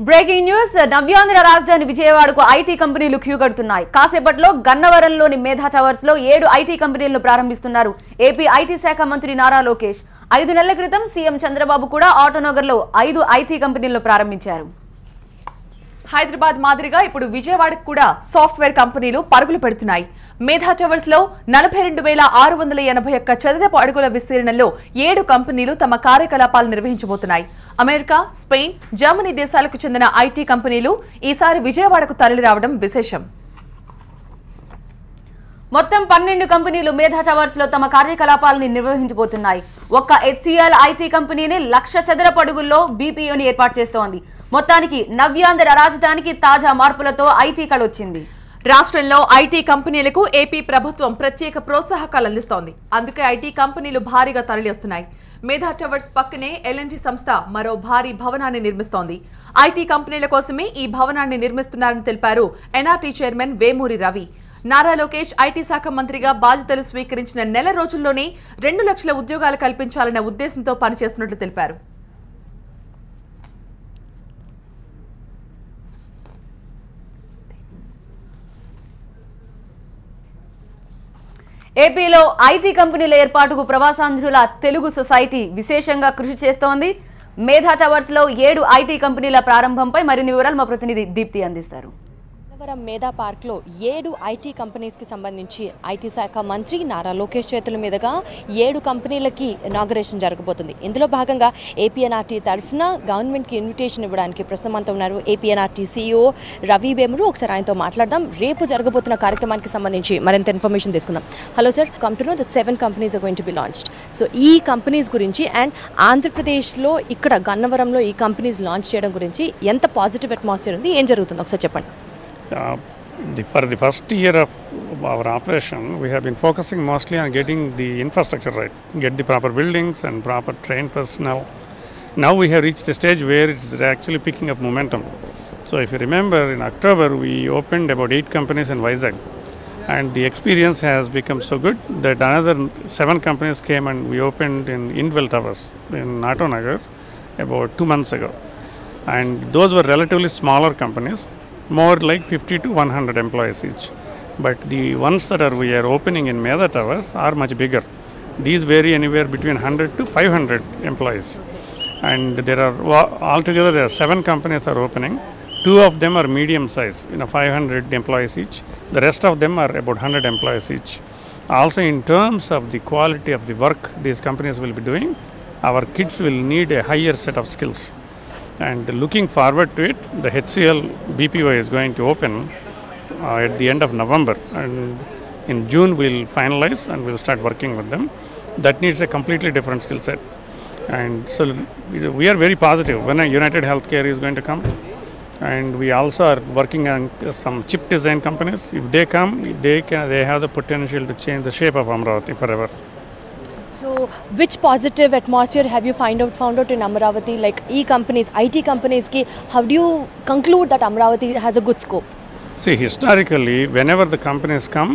Breaking news నవ్యాంధ్ర రాజధాని విజయవాడకు IT కంపెనీలు క్యూ కడుతున్నాయి. కాసేపట్లో గన్నవరంలోని మేధా టవర్స్ లో 7 ఐటీ కంపెనీలను ప్రారంభిస్తున్నారు ఏపీ ఐటీ శాఖ మంత్రి నారా లోకేష్. 5 నెలల క్రితం సీఎం చంద్రబాబు కూడా ఆటోనగర్ లో 5 ఐటీ కంపెనీలను ప్రారంభించారు. హైదరాబాద్ మాదిరిగా ఇప్పుడు విజయవాడకు కూడా సాఫ్ట్వేర్ కంపెనీలు పరుగులు పెడుతున్నాయి. మేధా టవర్స్ లో 42,681 చదరపు అడుగుల విస్తీర్ణంలో 7 కంపెనీలు తమ కార్యకలాపాలు నిర్వహించబోతున్నాయి. అమెరికా, స్పెయిన్, జర్మనీ దేశాలకు చెందిన ఐటీ కంపెనీలు ఈసారి విజయవాడకు తరలి రావడం విశేషం. మొత్తం 12 కంపెనీలు మేధా టవర్స్ లో తమ కార్యకలాపాలను నిర్వహించబోతున్నాయి. ఒక్క హెచ్సిఎల్ ఐటీ కంపెనీని 1,00,000 చదరపు అడుగుల్లో బీపీఓని ఏర్పాటు చేస్తోంది. మొత్తానికి నవ్యాంధ్ర రాజధానికి తాజా మార్పులతో ఐటీ కళొచ్చింది. రాష్ట్రంలో ఐటీ కంపెనీలకు ఏపీ ప్రభుత్వం ప్రత్యేక ప్రోత్సాహకాలు అందిస్తోంది. అందుకే ఐటీ కంపెనీలు భారీగా తరలివస్తున్నాయి. మేధా టవర్స్ పక్కనే ఎల్ఎన్టీ సంస్థ మరో భారీ భవనాన్ని నిర్మిస్తోంది. ఐటీ కంపెనీల కోసమే ఈ భవనాన్ని నిర్మిస్తున్నారని తెలిపారు NRT chairman Vemuri Ravi. Nara Lokesh IT శాఖ మంత్రిగా బాధ్యతలు స్వీకరించిన నెల రోజుల్లోనే 2 లక్షల ఉద్యోగాలు కల్పించాలన్న ఉద్దేశంతో పనిచేస్తున్నట్లు తెలిపారు. ఏపీలో ఐటీ కంపెనీల ఏర్పాటుకు ప్రవాసాంధ్రుల తెలుగు సొసైటీ విశేషంగా కృషి చేస్తోంది. మేధా టవర్స్ లో 7 ఐటీ కంపెనీల ప్రారంభంపై మరిన్ని వివరాలు మా ప్రతినిధి దీప్తి అందిస్తారు. మేధా పార్క్ లో 7 ఐటీ కంపెనీస్ కి సంబంధించి ఐటీ శాఖ మంత్రి నారా లోకేష్ చేతుల మీదుగా 7 కంపెనీలకి ఇనాగరేషన్ జరగబోతుంది. ఇందులో భాగంగా ఏపీఎన్ఆర్టీ తరఫున గవర్నమెంట్ కి ఇన్విటేషన్ ఇవ్వడానికి ప్రస్తుతం ఉన్నారు ఏపీఎన్ఆర్టీ సీఈఓ రవి వేమూరు. ఒకసారి ఆయనతో మాట్లాడదాం. రేపు జరగబోతున్న కార్యక్రమానికి సంబంధించి మరింత ఇన్ఫర్మేషన్ తీసుకుందాం. Hello sir, come to know that 7 companies are going to be launched. So ఈ కంపెనీస్ గురించి అండ్ ఆంధ్రప్రదేశ్లో ఇక్కడ గన్నవరంలో ఈ కంపెనీస్ లాంచ్ చేయడం గురించి ఎంత పాజిటివ్ అట్మాస్ఫియర్ ఉంది, ఏం జరుగుతుంది ఒకసారి చెప్పండి. For the first year of our operation, we have been focusing mostly on getting the infrastructure right, get the proper buildings and proper trained personnel. Now we have reached a stage where it is actually picking up momentum. So if you remember, in October we opened about 8 companies in Vizag, and the experience has become so good that another 7 companies came and we opened in Indwell Towers in Autonagar about 2 months ago. And those were relatively smaller companies, more like 50 to 100 employees each. But the ones that we are opening in Medha Towers are much bigger. These vary anywhere between 100 to 500 employees. And there are altogether there are 7 companies are opening. 2 of them are medium size, 500 employees each. The rest of them are about 100 employees each. Also in terms of the quality of the work these companies will be doing, our kids will need a higher set of skills. And looking forward to it, the HCL BPO is going to open at the end of November, and in June we'll finalize and we'll start working with them. That needs a completely different skill set, and so we are very positive when United Healthcare is going to come, and we also are working on some chip design companies. If they come, they have the potential to change the shape of Amravati forever. So which positive atmosphere have you found out in Amravati, like e-companies, IT companies ki, how do you conclude that Amravati has a good scope? See, historically, whenever the companies come,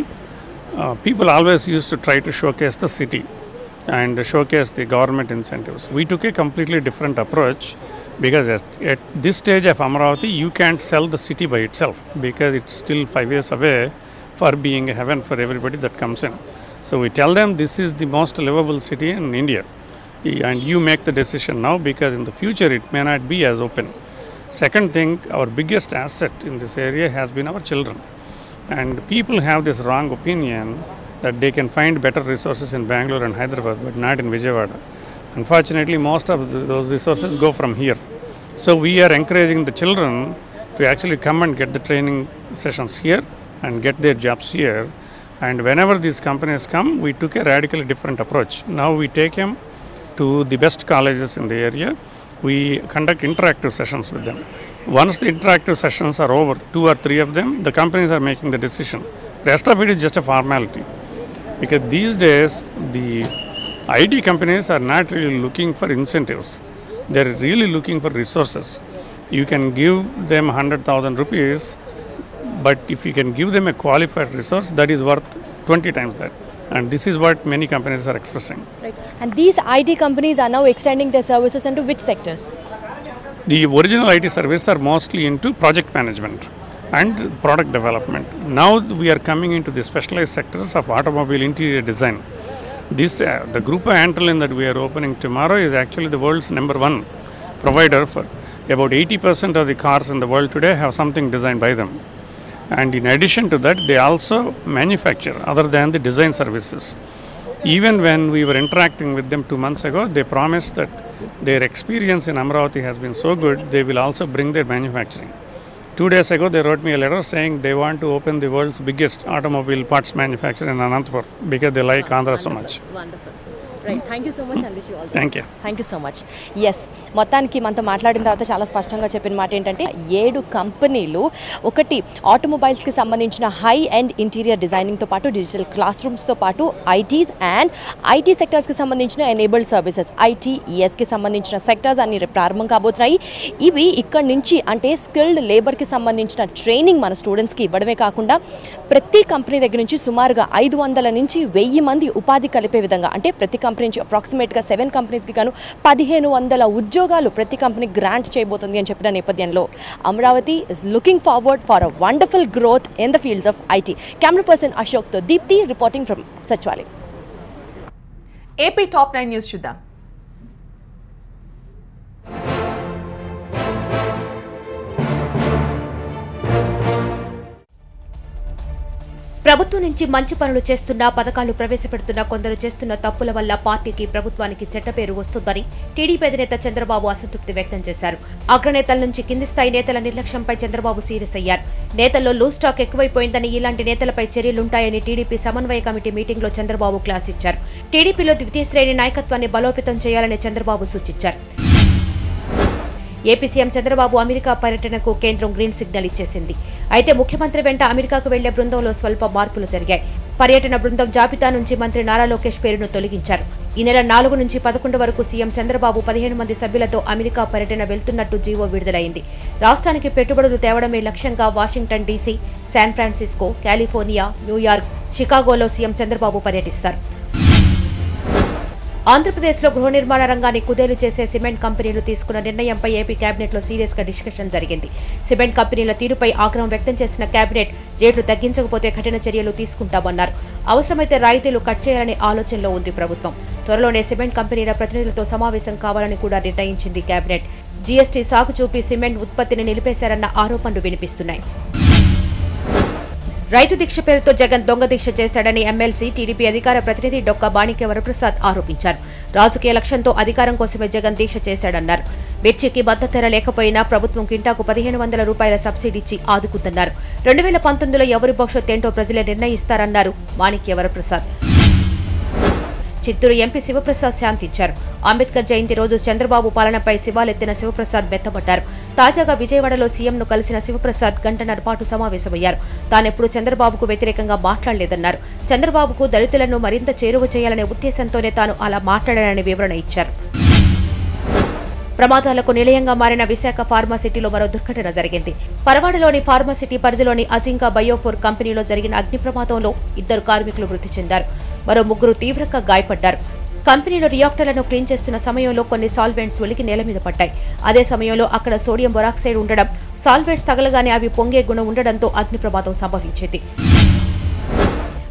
people always used to try to showcase the city and showcase the government incentives. We took a completely different approach because at this stage of Amravati, you can't sell the city by itself because it's still 5 years away for being a heaven for everybody that comes in. So we tell them this is the most livable city in India, and you make the decision now because in the future it may not be as open. Second thing, our biggest asset in this area has been our children, and people have this wrong opinion that they can find better resources in Bangalore and Hyderabad but not in Vijayawada. Unfortunately, most of those resources go from here. So we are encouraging the children to actually come and get the training sessions here and get their jobs here. And whenever these companies come, we took a radically different approach. Now we take them to the best colleges in the area. We conduct interactive sessions with them. Once the interactive sessions are over, 2 or 3 of them, the companies are making the decision. Rest of it is just a formality. Because these days, the IT companies are not really looking for incentives. They're really looking for resources. You can give them 100,000 rupees, but if you can give them a qualified resource, that is worth 20 times that. And this is what many companies are expressing. Right. And these IT companies are now extending their services into which sectors? The original IT services are mostly into project management and product development. Now we are coming into the specialized sectors of automobile interior design. The group of Antolin that we are opening tomorrow is actually the world's #1 provider for about 80% of the cars in the world today have something designed by them. And in addition to that, they also manufacture other than the design services. Even when we were interacting with them 2 months ago, they promised that their experience in Amravati has been so good, they will also bring their manufacturing. 2 days ago, they wrote me a letter saying they want to open the world's biggest automobile parts manufacturer in Anantapur because they like Andhra so much. Wonderful right thank you so much and wish you all Thank you. Thank you so much yes మొత్తానికి మనతో మాట్లాడిన తర్వాత చాలా స్పష్టంగా చెప్పిన మాట ఏంటంటే 7 కంపెనీలు ఒకటి ఆటోమొబైల్స్కి సంబంధించిన హై అండ్ ఇంటీరియర్ డిజైనింగ్తో పాటు డిజిటల్ క్లాస్ రూమ్స్తో పాటు ఐటీస్ అండ్ ఐటీ సెక్టర్స్కి సంబంధించిన ఎనేబుల్డ్ సర్వీసెస్ ఐటీఈఎస్కి సంబంధించిన సెక్టర్స్ అన్ని ప్రారంభం కాబోతున్నాయి. ఇవి ఇక్కడి నుంచి అంటే స్కిల్డ్ లేబర్కి సంబంధించిన ట్రైనింగ్ మన స్టూడెంట్స్కి ఇవ్వడమే కాకుండా ప్రతి కంపెనీ దగ్గర నుంచి సుమారుగా 500 నుంచి 1000 మంది ఉపాధి కలిపే విధంగా అంటే ప్రతి కంపెనీ నుంచి అప్రాక్సిమేట్గా 7 కంపెనీస్కి గాను 1500 ఉద్యోగాలు ప్రతి కంపెనీ గ్రాంట్ చేయబోతుంది అని చెప్పిన నేపథ్యంలో Amaravati is looking forward for a wonderful growth in the fields of IT. Camera person అశోక్తో దీప్తి రిపోర్టింగ్ ఫ్రమ్ సచివాలయం. ఏపీ టాప్ 9 న్యూస్ చూద్దాం. ప్రభుత్వం నుంచి మంచి పనులు చేస్తున్నా పథకాలు ప్రవేశపెడుతున్న కొందరు చేస్తున్న తప్పుల వల్ల పార్టీకి ప్రభుత్వానికి చెడ్డ పేరు వస్తుందని టీడీపీ అధినేత చంద్రబాబు అసంతృప్తి వ్యక్తం చేశారు. అగ్రనేతల నుంచి కింది స్థాయి నేతల నిర్లక్ష్యంపై చంద్రబాబు సీరియస్ అయ్యారు. నేతల్లో లూజ్ టాక్ ఎక్కువైపోయిందని ఇలాంటి నేతలపై చర్యలుంటాయని టీడీపీ సమన్వయ కమిటీ మీటింగ్లో చంద్రబాబు క్లాస్ ఇచ్చారు. టీడీపీలో ద్వితీయ శ్రేణి నాయకత్వాన్ని బలోపేతం చేయాలని చంద్రబాబు సూచించారు. ఏపీ సీఎం చంద్రబాబు అమెరికా పర్యటనకు కేంద్రం గ్రీన్ సిగ్నల్ ఇచ్చేసింది. అయితే ముఖ్యమంత్రి వెంట అమెరికాకు వెళ్లే బృందంలో స్వల్ప మార్పులు జరిగాయి. పర్యటన బృందం జాబితా నుంచి మంత్రి నారా లోకేష్ పేరును తొలగించారు. ఈ నెల 4 నుంచి 11 వరకు సీఎం చంద్రబాబు 15 మంది సభ్యులతో అమెరికా పర్యటన వెళ్తున్నట్టు జీవో విడుదలైంది. రాష్ట్రానికి పెట్టుబడులు తేవడమే లక్ష్యంగా Washington DC, San Francisco, California, New York, షికాగోలో CM Chandrababu పర్యటిస్తారు. ఆంధ్రప్రదేశ్లో గృహ నిర్మాణ రంగాన్ని కుదేలు చేసే సిమెంట్ కంపెనీలు తీసుకున్న నిర్ణయంపై ఏపీ కేబినెట్లో సీరియస్ గా డిస్కషన్ జరిగింది. సిమెంట్ కంపెనీల తీరుపై ఆగ్రహం వ్యక్తం చేసిన కేబినెట్ రేట్లు తగ్గించకపోతే కఠిన చర్యలు తీసుకుంటామన్నారు. అవసరమైతే రాయితీలు కట్ చేయాలనే ఆలోచనలో ఉంది ప్రభుత్వం. త్వరలోనే సిమెంట్ కంపెనీల ప్రతినిధులతో సమావేశం కావాలని కూడా నిర్ణయించింది కేబినెట్. జీఎస్టీ సాకు చూపి సిమెంట్ ఉత్పత్తిని నిలిపేశారన్న ఆరోపణలు వినిపిస్తున్నాయి. రైతు దీక్ష పేరుతో జగన్ దొంగ దీక్ష చేశాడని ఎమ్మెల్సీ టీడీపీ అధికార ప్రతినిధి డొక్కా బాణిక్య వరప్రసాద్ ఆరోపించారు. రాజకీయ లక్ష్యంతో అధికారం కోసమే జగన్ దీక్ష చేశాడన్నారు. మిర్చికి మద్దతు ధర లేకపోయినా ప్రభుత్వం కింటాకు 1500 రూపాయల సబ్సిడీ ఇచ్చి ఆదుకుంటున్నారు. 2019లో ఎవరి భవిష్యత్ ఏంటో ప్రజలే నిర్ణయిస్తారన్నారు మాణిక్య వరప్రసాద్. చిత్తూరు ఎంపీ శివప్రసాద్ శాంతించారు. అంబేద్కర్ జయంతి రోజు చంద్రబాబు పాలనపై శివాలెత్తిన శివప్రసాద్ మెత్తబడ్డారు. తాజాగా విజయవాడలో సీఎంను కలిసిన శివప్రసాద్ గంటన్నర పాటు సమావేశమయ్యారు. తానెప్పుడు చంద్రబాబుకు వ్యతిరేకంగా మాట్లాడలేదన్నారు. చంద్రబాబుకు దళితులను మరింత చేరువ చేయాలనే ఉద్దేశంతోనే తాను అలా మాట్లాడానని వివరణ ఇచ్చారు. ప్రమాదాలకు నిలయంగా మారిన విశాఖ ఫార్మాసిటీలో మరో దుర్ఘటన జరిగింది. పరవాడలోని ఫార్మాసిటీ పరిధిలోని అజింకా బయోఫోర్ కంపెనీలో జరిగిన అగ్ని ప్రమాదంలో 2 కార్మికులు మృతి చెందారు. మరో 3 తీవ్రంగా గాయపడ్డారు. కంపెనీలో రియాక్టర్లను క్లీన్ చేస్తున్న సమయంలో కొన్ని సాల్వెంట్స్ ఒలికి నేల మీద పడ్డాయి. అదే సమయంలో అక్కడ సోడియం బొరాక్సైడ్ ఉండడం, సాల్వెంట్స్ తగలగానే అవి పొంగే గుణం ఉండడంతో అగ్ని ప్రమాదం సంభవించింది.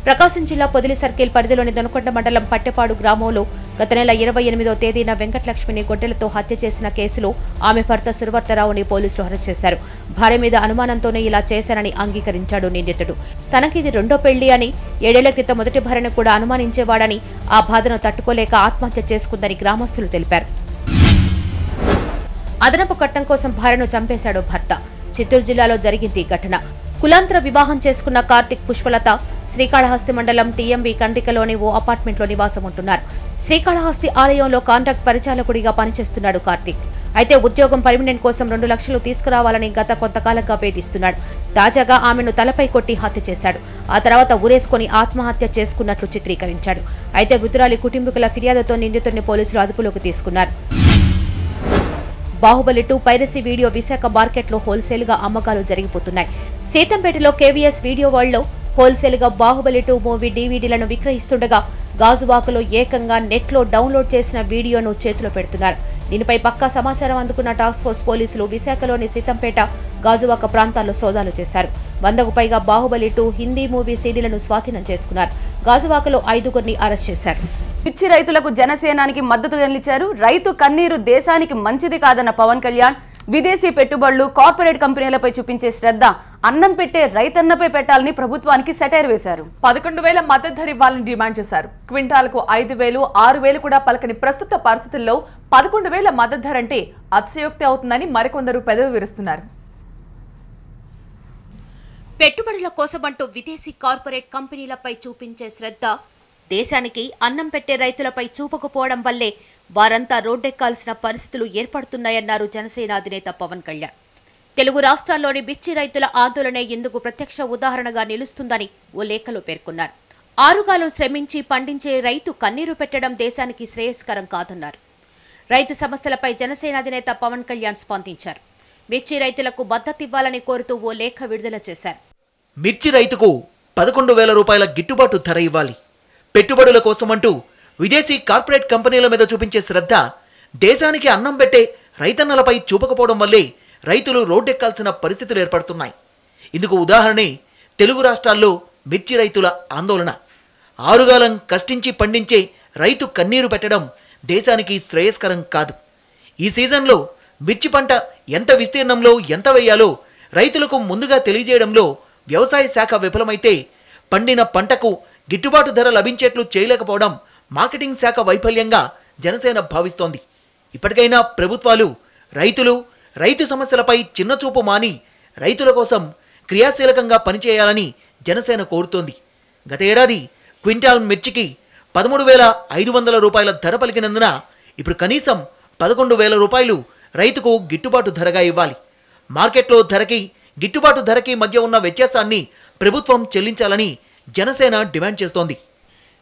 ప్రకాశం జిల్లా పొదిలి సర్కిల్ పరిధిలోని దొనకొండ మండలం పట్టెపాడు గ్రామంలో గత నెల 28వ తేదీన వెంకటలక్ష్మిని గొడ్డలతో హత్య చేసిన కేసులో ఆమె భర్త సురవర్తరావుని పోలీసులు అరెస్ట్ చేశారు. భార్య మీద అనుమానంతోనే ఇలా చేశానని అంగీకరించాడు నిందితుడు. తనకిది 2వ పెళ్లి అని, 7 ఏళ్ల క్రితం మొదటి భార్యను కూడా అనుమానించేవాడని, ఆ బాధను తట్టుకోలేక ఆత్మహత్య చేసుకుందని గ్రామస్తులు తెలిపారు. అదనపు కట్నం కోసం భార్యను చంపేశాడు భర్త. చిత్తూరు జిల్లాలో జరిగింది ఘటన. కులాంతర వివాహం చేసుకున్న కార్తిక్, పుష్పలత శ్రీకాళహస్తి మండలం టీఎంబీ కండ్రికలోని ఓ అపార్ట్మెంట్లో నివాసం ఉంటున్నారు. శ్రీకాళహస్తి ఆలయంలో కాంట్రాక్ట్ పరిచాలకుడిగా పనిచేస్తున్నాడు కార్తిక్. అయితే ఉద్యోగం పర్మినెంట్ కోసం 2 లక్షలు తీసుకురావాలని గత కొంతకాలంగా వేధిస్తున్నాడు. తాజాగా ఆమెను తలపై కొట్టి హత్య చేశాడు. ఆ తర్వాత ఊరేసుకుని ఆత్మహత్య చేసుకున్నట్లు చిత్రీకరించాడు. అయితే మృతురాలి కుటుంబీకుల ఫిర్యాదుతో నిందితుడిని పోలీసులు అదుపులోకి తీసుకున్నారు. బాహుబలి 2 పైరసీ వీడియో విశాఖ మార్కెట్లో హోల్సేల్ గా అమ్మకాలు జరిగిపోతున్నాయి. సీతంపేటలో కేవీఎస్ వీడియో వరల్డ్ లో హోల్సేల్ గా బాహుబలి 2 మూవీ డీవీడీలను విక్రయిస్తుండగా గాజువాకలో ఏకంగా నెట్లో డౌన్లోడ్ చేసిన వీడియోను చేతిలో పెడుతున్నారు. దీనిపై పక్కా సమాచారం అందుకున్న టాస్క్ ఫోర్స్ పోలీసులు విశాఖలోని సీతంపేట, గాజువాక ప్రాంతాల్లో సోదాలు చేశారు. 100కు పైగా బాహుబలి 2 హిందీ మూవీ సీడీలను స్వాధీనం చేసుకున్నారు. గాజువాకలో 5గురిని అరెస్ట్ చేశారు. మిర్చి రైతులకు జనసేనానికి మద్దతు నిలిచారు. రైతు కన్నీరు దేశానికి మంచిది కాదన్న పవన్ కళ్యాణ్ విదేశీ పెట్టుబడులు, కార్పొరేట్ కంపెనీలపై చూపించే శ్రద్ధ అన్నం పెట్టే రైతన్నపై పెట్టాలని ప్రభుత్వానికి సెటైర్ వేశారు. 11,000 మద్దతు ధర ఇవ్వాలని డిమాండ్ చేశారు. క్వింటాల్కు 5,000, 6,000 కూడా పలకని ప్రస్తుత పరిస్థితుల్లో 11,000 మద్దతు ధర అంటే అతిశయోక్తి అవుతుందని మరికొందరు పెదవి విరుస్తున్నారు. పెట్టుబడుల కోసమంటూ విదేశీ కార్పొరేట్ కంపెనీలపై చూపించే శ్రద్ధ దేశానికి అన్నం పెట్టే రైతులపై చూపకపోవడం వల్లే వారంతా రోడ్డెక్కాల్సిన పరిస్థితులు ఏర్పడుతున్నాయన్నారు జనసేన అధినేత పవన్ కళ్యాణ్. తెలుగు రాష్ట్రాల్లోని మిర్చి రైతుల ఆందోళనే ఇందుకు ప్రత్యక్ష ఉదాహరణగా నిలుస్తుందని ఓ లేఖలో పేర్కొన్నారు. ఆరుగాలు శ్రమించి పండించే రైతు కన్నీరు పెట్టడం దేశానికి శ్రేయస్కరం కాదన్నారు. రైతు సమస్యలపై జనసేన అధినేత పవన్ కళ్యాణ్ స్పందించారు. మిర్చి రైతులకు మద్దతు ఇవ్వాలని కోరుతూ ఓ లేఖ విడుదల చేశారు. మిర్చి రైతుకు 11,000 రూపాయల గిట్టుబాటు ధర ఇవ్వాలి. పెట్టుబడుల కోసమంటూ విదేశీ కార్పొరేట్ కంపెనీల మీద చూపించే శ్రద్ధ దేశానికి అన్నం పెట్టే రైతన్నలపై చూపకపోవడం వల్లే రైతులు రోడ్డెక్కాల్సిన పరిస్థితులు ఏర్పడుతున్నాయి. ఇందుకు ఉదాహరణే తెలుగు రాష్ట్రాల్లో మిర్చి రైతుల ఆందోళన. ఆరుగాలం కష్టించి పండించే రైతు కన్నీరు పెట్టడం దేశానికి శ్రేయస్కరం కాదు. ఈ సీజన్లో మిర్చి పంట ఎంత విస్తీర్ణంలో ఎంత వేయాలో రైతులకు ముందుగా తెలియజేయడంలో వ్యవసాయ శాఖ విఫలమైతే పండిన పంటకు గిట్టుబాటు ధర లభించేట్లు చేయలేకపోవడం మార్కెటింగ్ శాఖ వైఫల్యంగా జనసేన భావిస్తోంది. ఇప్పటికైనా ప్రభుత్వాలు రైతు సమస్యలపై చిన్నచూపు మాని రైతుల కోసం క్రియాశీలకంగా పనిచేయాలని జనసేన కోరుతోంది. గత ఏడాది క్వింటాల్ మిర్చికి 13,500 రూపాయల ధర పలికినందున ఇప్పుడు కనీసం 11,000 రూపాయలు రైతుకు గిట్టుబాటు ధరగా ఇవ్వాలి. మార్కెట్లో ధరకి గిట్టుబాటు ధరకి మధ్య ఉన్న వ్యత్యాసాన్ని ప్రభుత్వం చెల్లించాలని జనసేన డిమాండ్ చేస్తోంది.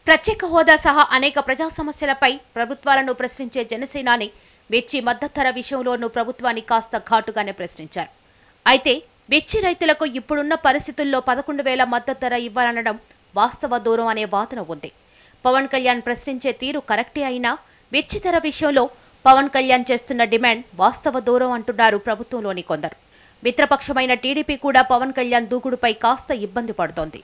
ప్రత్యేక హోదా సహా అనేక ప్రజా సమస్యలపై ప్రభుత్వాలను ప్రశ్నించే జనసేనాని మిర్చి మద్దతు ధర విషయంలోనూ ప్రభుత్వాన్ని కాస్త ఘాటుగానే ప్రశ్నించారు. అయితే మిర్చి రైతులకు ఇప్పుడున్న పరిస్థితుల్లో 11,000 మద్దతు ధర ఇవ్వాలనడం వాస్తవ దూరం అనే వాదన ఉంది. పవన్ కళ్యాణ్ ప్రశ్నించే తీరు కరెక్టే అయినా మిర్చి ధర విషయంలో పవన్ కళ్యాణ్ చేస్తున్న డిమాండ్ వాస్తవ దూరం అంటున్నారు ప్రభుత్వంలోని కొందరు. మిత్రపక్షమైన టీడీపీ కూడా పవన్ కళ్యాణ్ దూకుడుపై కాస్త ఇబ్బంది పడుతోంది.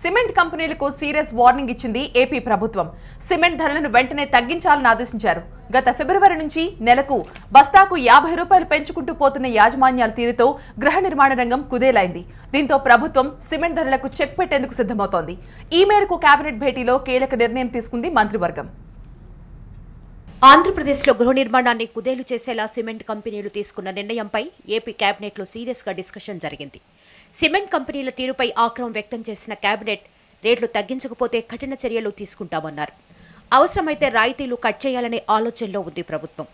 సిమెంట్ కంపెనీలకు సీరియస్ వార్నింగ్ ఇచ్చింది ఏపీ ప్రభుత్వం. సిమెంట్ ధరలను వెంటనే తగ్గించాలని ఆదేశించారు. గత ఫిబ్రవరి నుంచి నెలకు బస్తాకు 50 రూపాయలు పెంచుకుంటూ పోతున్న యాజమాన్యాల తీరుతో గృహ నిర్మాణ రంగం కుదేలైంది. దీంతో ప్రభుత్వం సిమెంట్ ధరలకు చెక్ పెట్టేందుకు సిద్ధమవుతోంది. ఈ మేరకు కేబినెట్ భేటీలో కీలక నిర్ణయం తీసుకుంది మంత్రివర్గం. ఆంధ్రప్రదేశ్లో గృహ నిర్మాణాన్ని కుదేలు చేసేలా సిమెంట్ కంపెనీలు తీసుకున్న నిర్ణయంపై ఏపీ కేబినెట్లో సీరియస్ గా డిస్కషన్ జరిగింది. సిమెంట్ కంపెనీల తీరుపై ఆగ్రహం వ్యక్తం చేసిన కేబినెట్ రేట్లు తగ్గించకపోతే కఠిన చర్యలు తీసుకుంటామన్నారు. అవసరమైతే రాయితీలు కట్ చేయాలనే ఆలోచనలో ఉంది ప్రభుత్వం.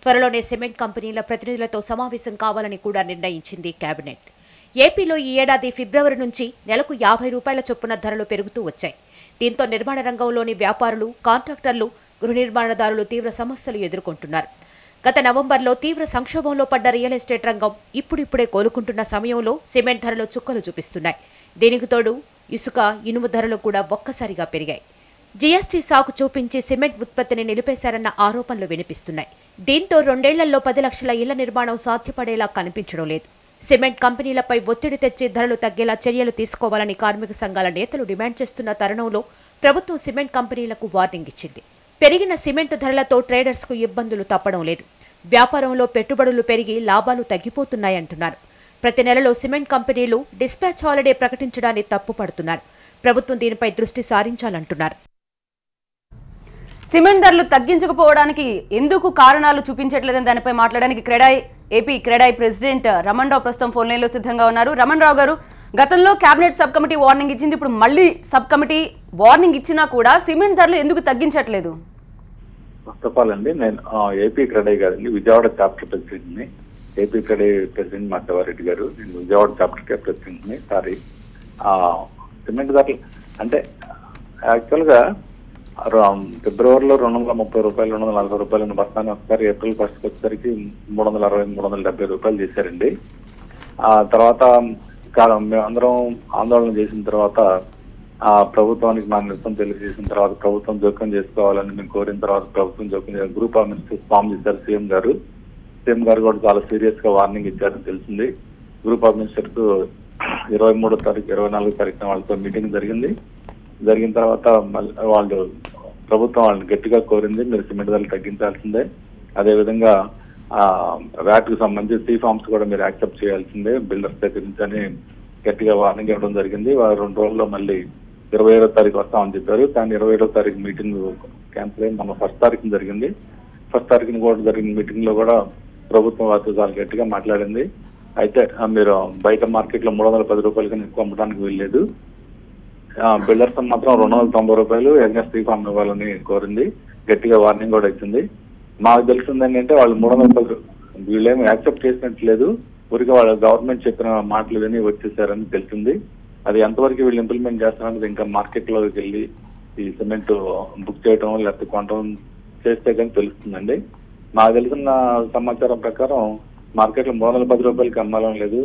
త్వరలోనే సిమెంట్ కంపెనీల ప్రతినిధులతో సమావేశం కావాలని కూడా నిర్ణయించింది కేబినెట్. ఏపీలో ఈ ఏడాది ఫిబ్రవరి నుంచి నెలకు 50 రూపాయల చొప్పున ధరలు పెరుగుతూ వచ్చాయి. దీంతో నిర్మాణ రంగంలోని వ్యాపారులు, కాంట్రాక్టర్లు, గృహ నిర్మాణదారులు తీవ్ర సమస్యలు ఎదుర్కొంటున్నారు. గత నవంబర్లో తీవ్ర సంక్షోభంలో పడ్డ రియల్ ఎస్టేట్ రంగం ఇప్పుడిప్పుడే కోలుకుంటున్న సమయంలో సిమెంట్ ధరలు చుక్కలు చూపిస్తున్నాయి. దీనికి తోడు ఇసుక, ఇనుము ధరలు కూడా ఒక్కసారిగా పెరిగాయి. జీఎస్టీ సాకు చూపించి సిమెంట్ ఉత్పత్తిని నిలిపేశారన్న ఆరోపణలు వినిపిస్తున్నాయి. దీంతో 2 ఏళ్లలో 10 లక్షల ఇళ్ల నిర్మాణం సాధ్యపడేలా కనిపించడం లేదు. సిమెంట్ కంపెనీలపై ఒత్తిడి తెచ్చి ధరలు తగ్గేలా చర్యలు తీసుకోవాలని కార్మిక సంఘాల నేతలు డిమాండ్ చేస్తున్న తరుణంలో ప్రభుత్వం సిమెంట్ కంపెనీలకు వార్నింగ్ ఇచ్చింది. పెరిగిన సిమెంట్ ధరలతో ట్రేడర్స్కు ఇబ్బందులు తప్పడం లేదు. వ్యాపారంలో పెట్టుబడులు పెరిగి లాభాలు తగ్గిపోతున్నాయంటున్నారు. ప్రతి నెలలో సిమెంట్ కంపెనీలు డిస్పాచ్ హాలిడే ప్రకటించడాన్ని తప్పుపడుతున్నారు. ప్రభుత్వం దీనిపై దృష్టి సారించాలంటున్నారు. సిమెంట్ ధరలు తగ్గించకపోవడానికి ఎందుకు కారణాలు చూపించట్లేదని దానిపై మాట్లాడడానికి ఏపీ క్రెడాయ్ ప్రెసిడెంట్ రమణ్ రావు ప్రస్తుతం ఫోన్ లైన్లో సిద్ధంగా ఉన్నారు. రమణ్ రావు గారు, గతంలో కేబినెట్ సబ్ కమిటీ వార్నింగ్ ఇచ్చింది, ఇప్పుడు మళ్ళీ సబ్ కమిటీ వార్నింగ్ ఇచ్చినా కూడా సిమెంట్ ధరలు ఎందుకు తగ్గించట్లేదు? ఫస్ట్ ఆఫ్ ఆల్ అండి, నేను ఏపీ క్రెడాయ్ గారండి, విజయవాడ చాప్టర్ ప్రెసిడెంట్ ని. ఏపీ క్రెడాయ్ ప్రెసిడెంట్ మా శివారెడ్డి గారు, నేను విజయవాడ చాప్టర్ ప్రెసిడెంట్ ని. సారీ, సిమెంట్ ధరలు అంటే యాక్చువల్ గా ఫిబ్రవరిలో 230 రూపాయలు 240 రూపాయలు బస్తాన్ని ఒకసారి ఏప్రిల్ ఫస్ట్ వచ్చేసరికి 360 370 రూపాయలు చేశారండి. ఆ తర్వాత మేమందరం ఆందోళన చేసిన తర్వాత ప్రభుత్వానికి మా నిరసన తెలియజేసిన తర్వాత ప్రభుత్వం జోక్యం చేసుకోవాలని మేము కోరిన తర్వాత ప్రభుత్వం జోక్యం గ్రూప్ ఆఫ్ మినిస్టర్స్ ఫామ్ చేశారు సీఎం గారు కూడా చాలా సీరియస్ గా వార్నింగ్ ఇచ్చారని తెలిసింది. గ్రూప్ ఆఫ్ మినిస్టర్స్ 23వ తారీఖు 24వ తారీఖున వాళ్ళతో మీటింగ్ జరిగిన తర్వాత వాళ్ళు ప్రభుత్వం వాళ్ళని గట్టిగా కోరింది, మీరు సిమెంట్ ధరలు తగ్గించాల్సిందే, అదేవిధంగా వ్యాట్ కు సంబంధించి సీ ఫార్మ్స్ కూడా మీరు యాక్సెప్ట్ చేయాల్సిందే బిల్డర్స్ దగ్గర నుంచి అని గట్టిగా వార్నింగ్ ఇవ్వడం జరిగింది. 2 రోజుల్లో మళ్ళీ 27వ తారీఖు వస్తామని చెప్పారు. కానీ 27వ తారీఖు మీటింగ్ క్యాన్సిల్ అయింది. మన 1st తారీఖున జరిగింది. 1st తారీఖున కూడా జరిగిన మీటింగ్ లో కూడా ప్రభుత్వం వారితో చాలా గట్టిగా మాట్లాడింది. అయితే మీరు బయట మార్కెట్ లో 310 రూపాయల కన్నా ఎక్కువ అమ్మడానికి వీల్లేదు, బిల్డర్స్ మాత్రం 290 రూపాయలు ఎగ్నెస్ట్ సీ ఫార్మ్ ఇవ్వాలని కోరింది, గట్టిగా వార్నింగ్ కూడా ఇచ్చింది. మాకు తెలిసింది ఏంటంటే వాళ్ళు 310 వీళ్ళేమి యాక్సెప్ట్ చేసినట్లేదు, ఊరికి వాళ్ళ గవర్నమెంట్ చెప్పిన మాటలు విని వచ్చేసారని తెలిసింది. అది ఎంతవరకు వీళ్ళు ఇంప్లిమెంట్ చేస్తారనేది ఇంకా మార్కెట్ లోకి వెళ్ళి ఈ సిమెంట్ బుక్ చేయడం లేకపోతే కొనడం చేస్తే కానీ తెలుస్తుందండి. నాకు తెలిసిన సమాచారం ప్రకారం మార్కెట్ లో 310 రూపాయలకి అమ్మాలని లేదు,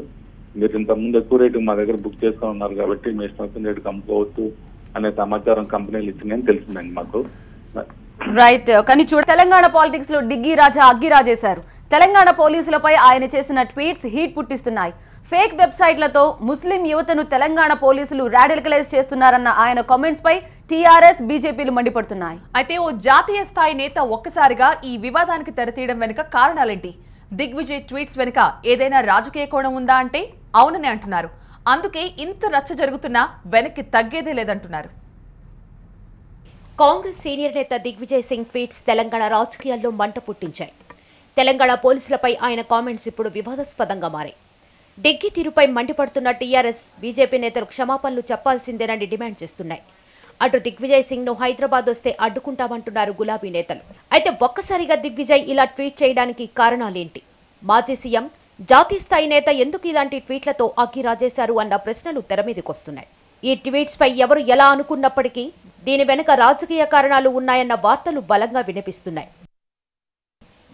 మీరు ఇంత ముందు ఎక్కువ రేటు మా దగ్గర బుక్ చేసుకుని ఉన్నారు కాబట్టి మీ ఇష్టం వచ్చిన రేటుకి అమ్ముకోవచ్చు అనే సమాచారం కంపెనీలు ఇచ్చిందని తెలిసిందండి మాకు. రైట్. కానీ తెలంగాణ పాలిటిక్స్ లో డిగ్గీ రాజా అగ్గిరాజేశారు. తెలంగాణ పోలీసులపై ఆయన చేసిన ట్వీట్స్ హీట్ పుట్టిస్తున్నాయి. ఫేక్ వెబ్సైట్లతో ముస్లిం యువతను తెలంగాణ పోలీసులు రాడికలైజ్ చేస్తున్నారన్న ఆయన కామెంట్స్ పై టీఆర్ఎస్ బీజేపీలు మండిపడుతున్నాయి. అయితే ఓ జాతీయ స్థాయి నేత ఒక్కసారిగా ఈ వివాదానికి తెరతీయడం వెనుక కారణాలేంటి? దిగ్విజయ్ ట్వీట్స్ వెనుక ఏదైనా రాజకీయ కోణం ఉందా అంటే అవునని అంటున్నారు. అందుకే ఇంత రచ్చ జరుగుతున్నా వెనక్కి తగ్గేదే లేదంటున్నారు. కాంగ్రెస్ సీనియర్ నేత దిగ్విజయ్ సింగ్ ట్వీట్స్ తెలంగాణ రాజకీయాల్లో మంట పుట్టించాయి. తెలంగాణ పోలీసులపై ఆయన కామెంట్స్ ఇప్పుడు వివాదాస్పదంగా మారాయి. డిగ్గీ తీరుపై మండిపడుతున్న టీఆర్ఎస్ బీజేపీ నేతలు క్షమాపణలు చెప్పాల్సిందేనని డిమాండ్ చేస్తున్నాయి. అటు దిగ్విజయ్ సింగ్ ను హైదరాబాద్ వస్తే అడ్డుకుంటామంటున్నారు గులాబీ నేతలు. అయితే ఒక్కసారిగా దిగ్విజయ్ ఇలా ట్వీట్ చేయడానికి కారణాలేంటి? మాజీ సీఎం, జాతీయ స్థాయి నేత ఎందుకు ఇలాంటి ట్వీట్లతో అగ్గిరాజేశారు అన్న ప్రశ్నలు తెరమీదకొస్తున్నాయి. ఈ ట్వీట్స్ పై ఎవరు ఎలా అనుకున్నప్పటికీ దీని వెనుక రాజకీయ కారణాలు ఉన్నాయన్న వార్తలు బలంగా వినిపిస్తున్నాయి.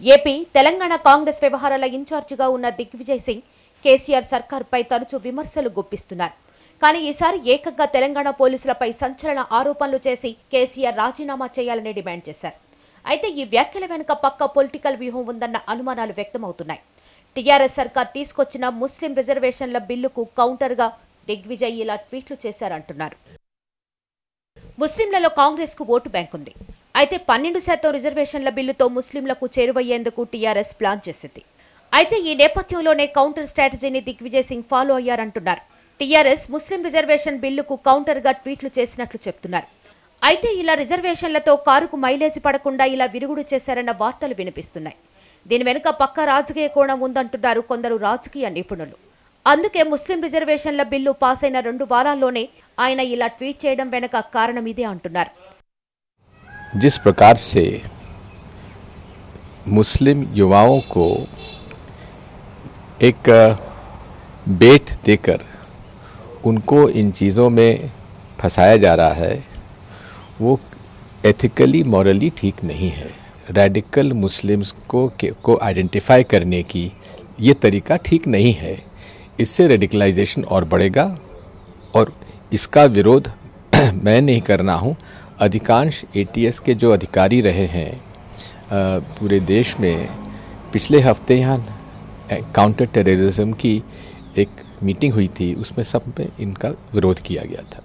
ఏపీ, తెలంగాణ కాంగ్రెస్ వ్యవహారాల ఇన్ఛార్జిగా ఉన్న దిగ్విజయ్ సింగ్ కేసీఆర్ సర్కార్పై తరచూ విమర్శలు గుప్పిస్తున్నారు. కానీ ఈసారి ఏకంగా తెలంగాణ పోలీసులపై సంచలన ఆరోపణలు చేసి కేసీఆర్ రాజీనామా చేయాలని డిమాండ్ చేశారు. అయితే ఈ వ్యాఖ్యల వెనుక పక్క పొలిటికల్ వ్యూహం ఉందన్న అనుమానాలు వ్యక్తమవుతున్నాయి. టీఆర్ఎస్ సర్కార్ తీసుకొచ్చిన ముస్లిం రిజర్వేషన్ల బిల్లుకు కౌంటర్గా దిగ్విజయ్ ఇలా ట్వీట్లు చేశారంటున్నారు. ముస్లింలలో కాంగ్రెస్ కు ఓటు బ్యాంక్ ఉంది. అయితే 12% రిజర్వేషన్ల బిల్లుతో ముస్లింలకు చేరువయ్యేందుకు టీఆర్ఎస్ ప్లాన్ చేసింది. అయితే ఈ నేపథ్యంలోనే కౌంటర్ స్ట్రాటజీని దిగ్విజయ్ సింగ్ ఫాలో అయ్యారంటున్నారు. టీఆర్ఎస్ ముస్లిం రిజర్వేషన్ బిల్లుకు కౌంటర్ గా ట్వీట్లు చేసినట్లు చెప్తున్నారు. అయితే ఇలా రిజర్వేషన్లతో కారుకు మైలేజీ పడకుండా ఇలా విరుగుడు చేశారన్న వార్తలు వినిపిస్తున్నాయి. దీని వెనుక పక్క రాజకీయ కోణం ఉందంటున్నారు కొందరు రాజకీయ నిపుణులు. అందుకే ముస్లిం రిజర్వేషన్ల బిల్లు పాస్ అయిన 2 వారాల్లోనే ఆయన ఇలా ట్వీట్ చేయడం వెనుక కారణం ఇదే అంటున్నారు. जिस प्रकार से मुस्लिम युवाओं को एक बेट देकर उनको इन चीज़ों में फंसाया जा रहा है, वो एथिकली मॉरली ठीक नहीं है. रेडिकल मुस्लिम्स को आइडेंटिफाई करने की ये तरीका ठीक नहीं है. इससे रेडिकलाइजेशन और बढ़ेगा और इसका विरोध मैं नहीं करना हूँ. अधिकांश एटीएस के जो अधिकारी रहे हैं पूरे देश में, पिछले हफ्ते यहाँ काउंटर टेररिज्म की एक मीटिंग हुई थी, उसमें सब में इनका विरोध किया गया था.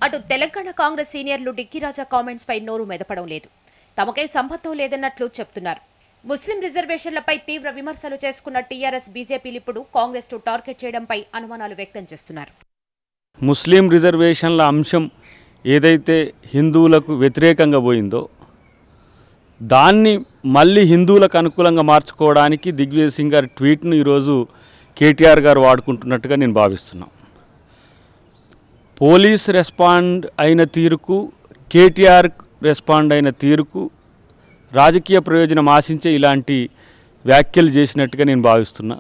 అటు తెలంగాణ కాంగ్రెస్ సీనియర్లు డిగ్గీ రాజా కామెంట్స్ పై నోరు మెదపడం లేదు. తమకే సంబంధం లేదన్నట్లు చెప్తున్నారు. ముస్లిం రిజర్వేషన్లపై తీవ్ర విమర్శలు చేసుకున్న టీఆర్ఎస్ బీజేపీలు ఇప్పుడు కాంగ్రెస్ ను టార్గెట్ చేయడంపై అనుమానాలు వ్యక్తం చేస్తున్నారు. ముస్లిం రిజర్వేషన్ల అంశం ఏదైతే హిందువులకు వ్యతిరేకంగా పోయిందో దాన్ని మళ్ళీ హిందువులకు అనుకూలంగా మార్చుకోవడానికి దిగ్విజయ్ సింగ్ గారి ట్వీట్ను ఈరోజు కేటీఆర్ గారు వాడుకుంటున్నట్టుగా నేను భావిస్తున్నాను. పోలీస్ రెస్పాండ్ అయిన తీరుకు, కేటీఆర్ రెస్పాండ్ అయిన తీరుకు రాజకీయ ప్రయోజనం ఆశించే ఇలాంటి వ్యాఖ్యలు చేసినట్టుగా నేను భావిస్తున్నా.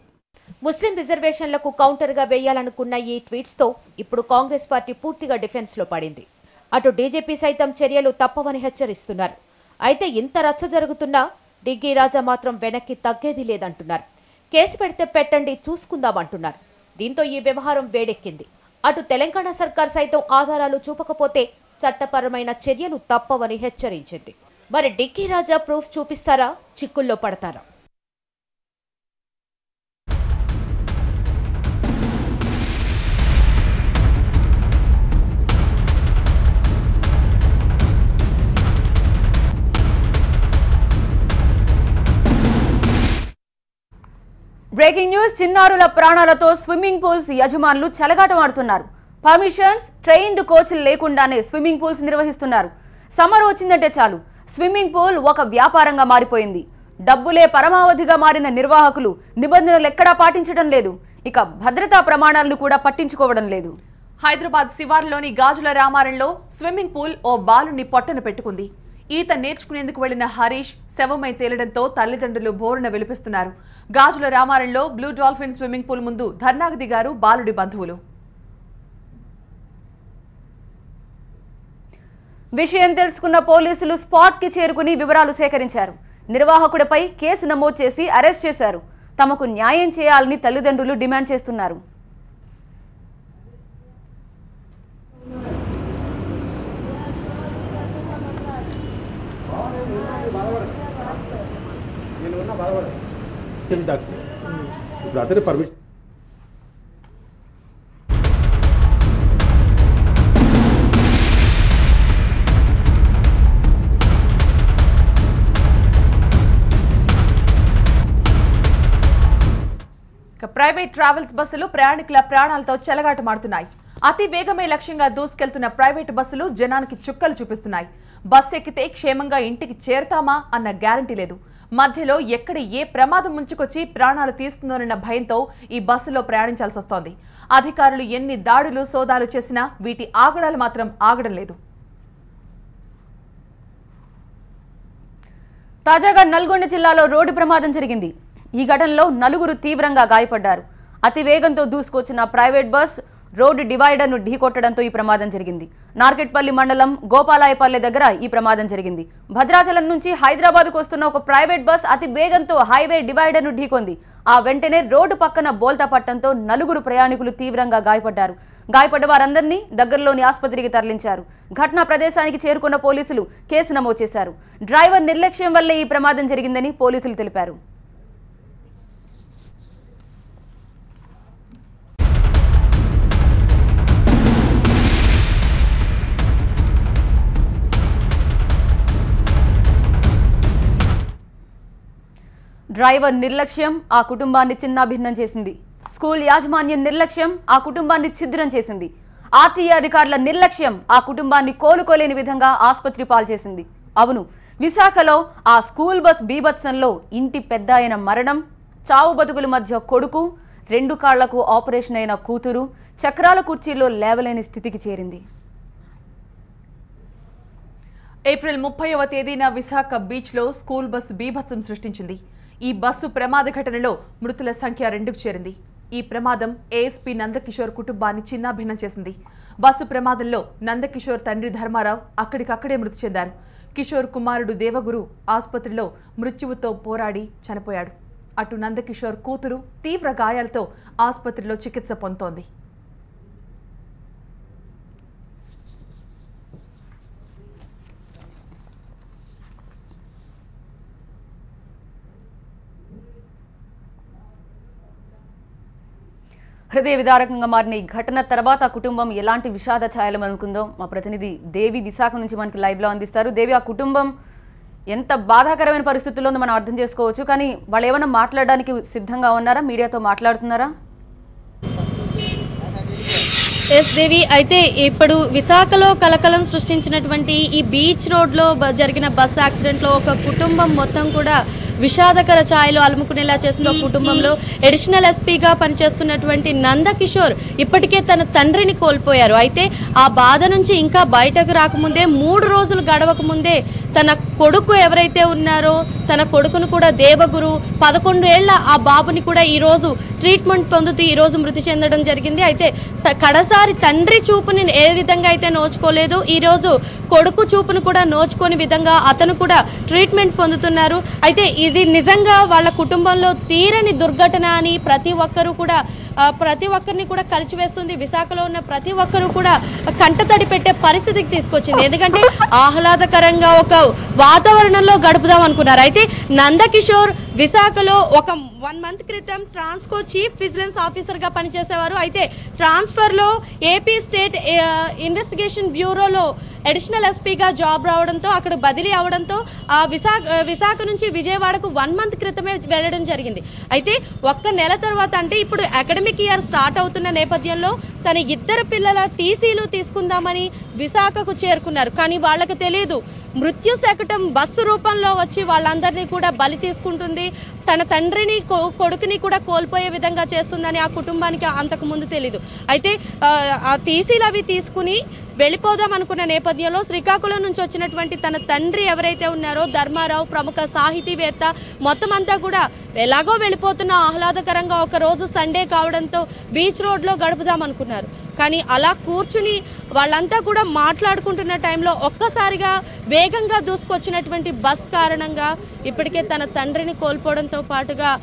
ముస్లిం రిజర్వేషన్లకు కౌంటర్గా వేయాలనుకున్న ఈ ట్వీట్స్తో ఇప్పుడు కాంగ్రెస్ పార్టీ పూర్తిగా డిఫెన్స్లో పడింది. అటు డీజీపీ సైతం చర్యలు తప్పవని హెచ్చరిస్తున్నారు. అయితే ఇంత రచ్చ జరుగుతున్నా డిగ్గీ రాజా మాత్రం వెనక్కి తగ్గేది లేదంటున్నారు. కేసు పెడితే పెట్టండి, చూసుకుందామంటున్నారు. దీంతో ఈ వ్యవహారం వేడెక్కింది. అటు తెలంగాణ సర్కార్ సైతం ఆధారాలు చూపకపోతే చట్టపరమైన చర్యలు తప్పవని హెచ్చరించింది. మరి డిక్కీ రాజా ప్రూఫ్ చూపిస్తారా, చిక్కుల్లో పడతారా? Breaking news. చిన్నారుల ప్రాణాలతో స్విమ్మింగ్ పూల్స్ యజమానులు చెలగాటమాడుతున్నారు. పర్మిషన్స్, ట్రైన్డ్ కోచ్లు లేకుండానే స్విమ్మింగ్ పూల్స్ నిర్వహిస్తున్నారు. సమ్మర్ వచ్చిందంటే చాలు స్విమ్మింగ్ పూల్ ఒక వ్యాపారంగా మారిపోయింది. డబ్బులే పరమావధిగా మారిన నిర్వాహకులు నిబంధనలు ఎక్కడా పాటించడం లేదు. ఇక భద్రతా ప్రమాణాలను కూడా పట్టించుకోవడం లేదు. హైదరాబాద్ శివార్లోని గాజుల రామారంలో స్విమ్మింగ్ పూల్ ఓ బాలుని పొట్టన పెట్టుకుంది. ఈత నేర్చుకునేందుకు వెళ్లిన హరీష్ శవమై తేలడంతో తల్లిదండ్రులు బోరున విలిపిస్తున్నారు. గాజుల రామారంలో బ్లూ డాల్ఫిన్ స్విమ్మింగ్ పూల్ ముందు ధర్నాకు దిగారు బాలుడి బంధువులు. విషయం తెలుసుకున్న పోలీసులు స్పాట్ కి చేరుకుని వివరాలు సేకరించారు. నిర్వాహకుడిపై కేసు నమోదు చేసి అరెస్ట్ చేశారు. తమకు న్యాయం చేయాలని తల్లిదండ్రులు డిమాండ్ చేస్తున్నారు. ప్రైవేట్ ట్రావెల్స్ బస్సులు ప్రయాణికుల ప్రాణాలతో చెలగాటమాడుతున్నాయి. అతి వేగమే లక్ష్యంగా దూసుకెళ్తున్న ప్రైవేట్ బస్సులు జనానికి చుక్కలు చూపిస్తున్నాయి. బస్సు ఎక్కితే క్షేమంగా ఇంటికి చేరతామా అన్న గ్యారంటీ లేదు. మధ్యలో ఎక్కడ ఏ ప్రమాదం ముంచుకొచ్చి ప్రాణాలు తీస్తుందోనన్న భయంతో ఈ బస్సులో ప్రయాణించాల్సి వస్తోంది. అధికారులు ఎన్ని దాడులు సోదాలు చేసినా వీటి ఆగడాలు మాత్రం ఆగడం లేదు. తాజాగా నల్గొండ జిల్లాలో రోడ్డు ప్రమాదం జరిగింది. ఈ ఘటనలో 4 తీవ్రంగా గాయపడ్డారు. అతి వేగంతో దూసుకొచ్చిన ప్రైవేట్ బస్ రోడ్డు డివైడర్ను ఢీకొట్టడంతో ఈ ప్రమాదం జరిగింది. నార్కెట్పల్లి మండలం గోపాలాయపల్లె దగ్గర ఈ ప్రమాదం జరిగింది. భద్రాచలం నుంచి హైదరాబాద్కు వస్తున్న ఒక ప్రైవేట్ బస్ అతి వేగంతో హైవే డివైడర్ను ఢీకొంది. ఆ వెంటనే రోడ్డు పక్కన బోల్తా పట్టడంతో 4 ప్రయాణికులు తీవ్రంగా గాయపడ్డారు. గాయపడ్డ వారందరినీ దగ్గరలోని ఆసుపత్రికి తరలించారు. ఘటనా ప్రదేశానికి చేరుకున్న పోలీసులు కేసు నమోదు చేశారు. డ్రైవర్ నిర్లక్ష్యం వల్లే ఈ ప్రమాదం జరిగిందని పోలీసులు తెలిపారు. డ్రైవర్ నిర్లక్ష్యం ఆ కుటుంబాన్ని చిన్నాభిన్నం చేసింది. స్కూల్ యాజమాన్యం నిర్లక్ష్యం ఆ కుటుంబాన్ని ఛిద్రం చేసింది. ఆర్టీఏ అధికారుల నిర్లక్ష్యం ఆ కుటుంబాన్ని కోలుకోలేని విధంగా ఆసుపత్రి పాలు చేసింది. అవును, విశాఖలో ఆ స్కూల్ బస్ బీభత్సంలో ఇంటి పెద్ద అయిన మరణం, చావు బతుకుల మధ్య కొడుకు, 2 కాళ్లకు ఆపరేషన్ అయిన కూతురు చక్రాల కుర్చీలో లేవలేని స్థితికి చేరింది. ఏప్రిల్ 30వ తేదీన విశాఖ బీచ్లో స్కూల్ బస్సు బీభత్సం సృష్టించింది. ఈ బస్సు ప్రమాద ఘటనలో మృతుల సంఖ్య 2కు చేరింది. ఈ ప్రమాదం ఏఎస్పీ నందకిషోర్ కుటుంబాన్ని చిన్నాభిన్నం చేసింది. బస్సు ప్రమాదంలో నందకిషోర్ తండ్రి ధర్మారావు అక్కడికక్కడే మృతి చెందారు. కిషోర్ కుమారుడు దేవగురు ఆసుపత్రిలో మృత్యువుతో పోరాడి చనిపోయాడు. అటు నందకిషోర్ కూతురు తీవ్ర గాయాలతో ఆసుపత్రిలో చికిత్స పొందుతోంది. హృదయ విదారకంగా మారిన ఈ ఘటన తర్వాత కుటుంబం ఎలాంటి విషాద ఛాయలు అనుకుందో మా ప్రతినిధి దేవి విశాఖ నుంచి మనకి లైవ్లో అందిస్తారు. దేవి, ఆ కుటుంబం ఎంత బాధాకరమైన పరిస్థితుల్లో ఉందో మనం అర్థం చేసుకోవచ్చు. కానీ వాళ్ళు ఏమైనా మాట్లాడడానికి సిద్ధంగా ఉన్నారా? మీడియాతో మాట్లాడుతున్నారా? ఎస్ దేవి, అయితే ఇప్పుడు విశాఖలో కలకలం సృష్టించినటువంటి ఈ బీచ్ రోడ్లో జరిగిన బస్ యాక్సిడెంట్లో ఒక కుటుంబం మొత్తం కూడా విషాదకర ఛాయలు అలుముకునేలా చేసిన ఒక కుటుంబంలో అడిషనల్ ఎస్పీగా పనిచేస్తున్నటువంటి నందకిషోర్ ఇప్పటికే తన తండ్రిని కోల్పోయారు. అయితే ఆ బాధ నుంచి ఇంకా బయటకు రాకముందే 3 రోజులు గడవక ముందే తన కొడుకు ఎవరైతే ఉన్నారో తన కొడుకును కూడా దేవగురు 11 ఏళ్ల ఆ బాబుని కూడా ఈరోజు ట్రీట్మెంట్ పొందుతూ ఈరోజు మృతి చెందడం జరిగింది. అయితే కడసారి తండ్రి చూపుని ఏ విధంగా అయితే నోచుకోలేదు, ఈరోజు కొడుకు చూపును కూడా నోచుకోని విధంగా అతను కూడా ట్రీట్మెంట్ పొందుతున్నారు. అయితే ఇది నిజంగా వాళ్ళ కుటుంబంలో తీరని దుర్ఘటన అని ప్రతి ఒక్కరిని కూడా కలిచివేస్తుంది. విశాఖలో ఉన్న ప్రతి ఒక్కరూ కూడా కంటతడి పెట్టే పరిస్థితికి తీసుకొచ్చింది. ఎందుకంటే ఆహ్లాదకరంగా ఒక వాతావరణంలో గడుపుదాం అనుకున్నారు. అయితే నందకిషోర్ విశాఖలో ఒక 1 month క్రితం ట్రాన్స్కో చీఫ్ విజిలెన్స్ ఆఫీసర్గా పనిచేసేవారు. అయితే ట్రాన్స్ఫర్లో ఏపీ స్టేట్ ఇన్వెస్టిగేషన్ బ్యూరోలో అడిషనల్ ఎస్పీగా జాబ్ రావడంతో అక్కడ బదిలీ అవడంతో విశాఖ నుంచి విజయవాడకు 1 month క్రితమే వెళ్ళడం జరిగింది. అయితే ఒక్క నెల తర్వాత అంటే ఇప్పుడు అకాడమిక్ ఇయర్ స్టార్ట్ అవుతున్న నేపథ్యంలో తన 2 పిల్లల టీసీలు తీసుకుందామని విశాఖకు చేరుకున్నారు. కానీ వాళ్ళకి తెలియదు మృత్యు శకటం బస్సు రూపంలో వచ్చి వాళ్ళందరినీ కూడా బలి తీసుకుంటుంది, తన తండ్రిని కొడుకుని కూడా కోల్పోయే విధంగా చేస్తుందని ఆ కుటుంబానికి అంతకు ముందు తెలీదు. అయితే ఆ టీసీలు అవి తీసుకుని వెళ్ళిపోదాం అనుకున్న నేపథ్యంలో శ్రీకాకుళం నుంచి వచ్చినటువంటి తన తండ్రి ఎవరైతే ఉన్నారో ధర్మారావు, ప్రముఖ సాహితీవేత్త, మొత్తం అంతా కూడా ఎలాగో వెళ్ళిపోతున్న ఆహ్లాదకరంగా ఒక రోజు సండే కావడంతో బీచ్ రోడ్లో గడుపుదాం అనుకున్నారు. కానీ అలా కూర్చుని వాళ్ళంతా కూడా మాట్లాడుకుంటున్న టైంలో ఒక్కసారిగా వేగంగా దూసుకొచ్చినటువంటి బస్ కారణంగా ఇప్పటికే తన తండ్రిని కోల్పోవడంతో పాటుగా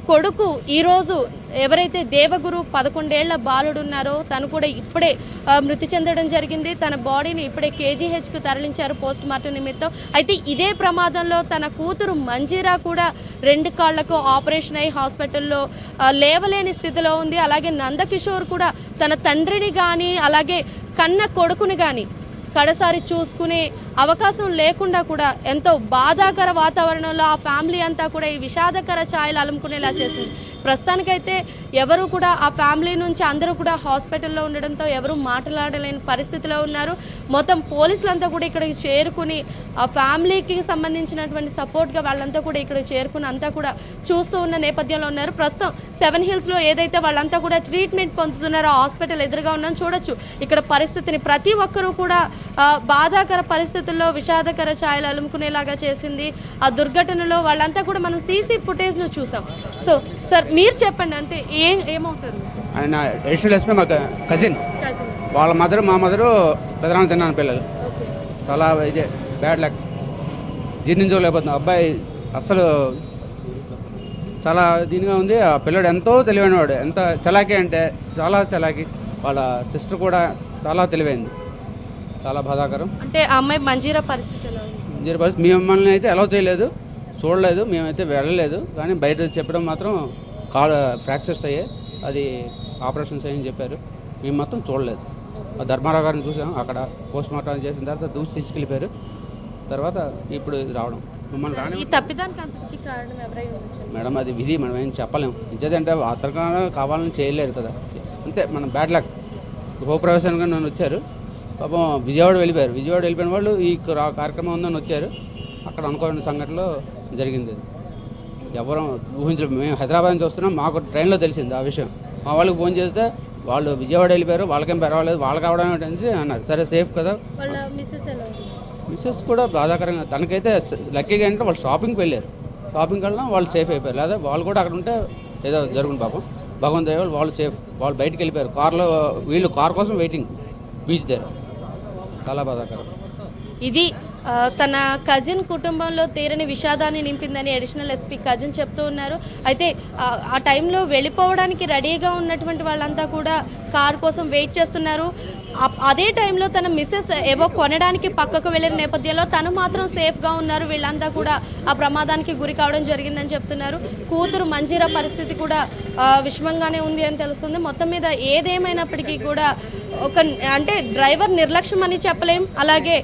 కొడుకు ఈరోజు ఎవరైతే దేవగురు 11 ఏళ్ల బాలుడు ఉన్నారో తను కూడా ఇప్పుడే మృతి చెందడం జరిగింది. తన బాడీని ఇప్పుడే కేజీహెచ్కు తరలించారు పోస్ట్ మార్టం నిమిత్తం. అయితే ఇదే ప్రమాదంలో తన కూతురు మంజీరా కూడా 2 కాళ్లకు ఆపరేషన్ అయి హాస్పిటల్లో లేవలేని స్థితిలో ఉంది. అలాగే నందకిషోర్ కూడా తన తండ్రిని కానీ అలాగే కన్న కొడుకుని కానీ కడసారి చూసుకునే అవకాశం లేకుండా కూడా ఎంతో బాధాకర వాతావరణంలో ఆ ఫ్యామిలీ అంతా కూడా ఈ విషాదకర ఛాయలు అలుముకునేలా చేసింది. ప్రస్తుతానికైతే ఎవరు కూడా ఆ ఫ్యామిలీ నుంచి అందరూ కూడా హాస్పిటల్లో ఉండడంతో ఎవరు మాట్లాడలేని పరిస్థితిలో ఉన్నారు. మొత్తం పోలీసులంతా కూడా ఇక్కడికి చేరుకుని ఆ ఫ్యామిలీకి సంబంధించినటువంటి సపోర్ట్గా వాళ్ళంతా కూడా ఇక్కడికి చేరుకుని అంతా కూడా చూస్తూ ఉన్న నేపథ్యంలో ఉన్నారు. ప్రస్తుతం 7 Hillsలో ఏదైతే వాళ్ళంతా కూడా ట్రీట్మెంట్ పొందుతున్నారో హాస్పిటల్ ఎదురుగా ఉన్నాం చూడొచ్చు. ఇక్కడ పరిస్థితిని ప్రతి ఒక్కరూ కూడా బాధాకర పరిస్థితుల్లో విషాదకర ఛాయలు అలుముకునేలాగా చేసింది ఆ దుర్ఘటనలో. వాళ్ళంతా కూడా మనం సీసీ ఫుటేజ్లో చూసాం. సో సార్ మీరు చెప్పండి, అంటే ఏమవుతారు? ఆయన అడిషనల్ ఎస్పీ మా కజిన్, వాళ్ళ మదరు మా మదరు పెదనాన్న తిన్నాను పిల్లలు. చాలా ఇదే బ్యాడ్ లక్, జీర్ణించుకోలేకపోతుంది. అబ్బాయి అస్సలు చాలా దీనిగా ఉంది. ఆ పిల్లడు ఎంతో తెలివైనవాడు, ఎంత చలాకీ అంటే చాలా చలాకీ. వాళ్ళ సిస్టర్ కూడా చాలా తెలివైంది. చాలా బాధాకరం. అంటే ఆ అమ్మాయి మంజీరా పరిస్థితి ఎలా ఉంది? మంజీరా పరిస్థితి మిమ్మల్ని అయితే అలౌ చేయలేదు, చూడలేదు, మేమైతే వెళ్ళలేదు. కానీ బయట చెప్పడం మాత్రం కాలు ఫ్రాక్చర్స్ అయ్యాయి, అది ఆపరేషన్స్ అయ్యని చెప్పారు. మేము మాత్రం చూడలేదు. ధర్మారావు గారిని చూసాం, అక్కడ పోస్ట్ మార్టం చేసిన తర్వాత దూసి తీసుకెళ్ళిపోయారు. తర్వాత ఇప్పుడు రావడం మమ్మల్ని రాని మేడం అది విధి, మనం ఏం చెప్పలేము. నిజంటే అతను కావాలని చేయలేరు కదా, అంతే. మనం బ్యాడ్ లక్. గృహప్రవేశానికి నన్ను వచ్చారు పాపం, విజయవాడ వెళ్ళిపోయారు. విజయవాడ వెళ్ళిపోయిన వాళ్ళు ఈ కార్యక్రమం ఉందని వచ్చారు. అక్కడ అనుకోని సంఘటనలో జరిగింది. ఎవరు ఊహించలేదు. మేము హైదరాబాద్ నుంచి వస్తున్నాం, మాకు ట్రైన్లో తెలిసింది ఆ విషయం. మా వాళ్ళకి ఫోన్ చేస్తే వాళ్ళు విజయవాడ వెళ్ళిపోయారు, వాళ్ళకేం పర్వాలేదు, వాళ్ళకి అవడం ఏంటనేసి అన్నారు. సరే సేఫ్ కదా. మిస్సెస్ కూడా బాధాకరంగా, తనకైతే లక్కీగా అంటే వాళ్ళు షాపింగ్కి వెళ్ళారు. షాపింగ్కి వెళ్ళినా వాళ్ళు సేఫ్ అయిపోయారు. లేదా వాళ్ళు కూడా అక్కడ ఉంటే ఏదో జరుగుతుంది పాపం. భగవంతు వాళ్ళు సేఫ్, వాళ్ళు బయటకు వెళ్ళిపోయారు. కార్లో వీళ్ళు కార్ కోసం వెయిటింగ్ బీచ్ దగ్గర. చాలా బాధాకరం. ఇది తన కజిన్ కుటుంబంలో తీరని విషాదాన్ని నింపిందని అడిషనల్ ఎస్పీ కజిన్ చెప్తూ ఉన్నారు. అయితే ఆ టైంలో వెళ్ళిపోవడానికి రెడీగా ఉన్నటువంటి వాళ్ళంతా కూడా కార్ కోసం వెయిట్ చేస్తున్నారు. అదే టైంలో తన మిస్సెస్ ఏవో కొనడానికి పక్కకు వెళ్ళిన నేపథ్యంలో తను మాత్రం సేఫ్గా ఉన్నారు. వీళ్ళంతా కూడా ఆ ప్రమాదానికి గురి కావడం జరిగిందని చెప్తున్నారు. కూతురు మంజీరా పరిస్థితి కూడా విషమంగానే ఉంది అని తెలుస్తుంది. మొత్తం మీద ఏదేమైనప్పటికీ కూడా అంటే డ్రైవర్ నిర్లక్ష్యం అని చెప్పలేం, అలాగే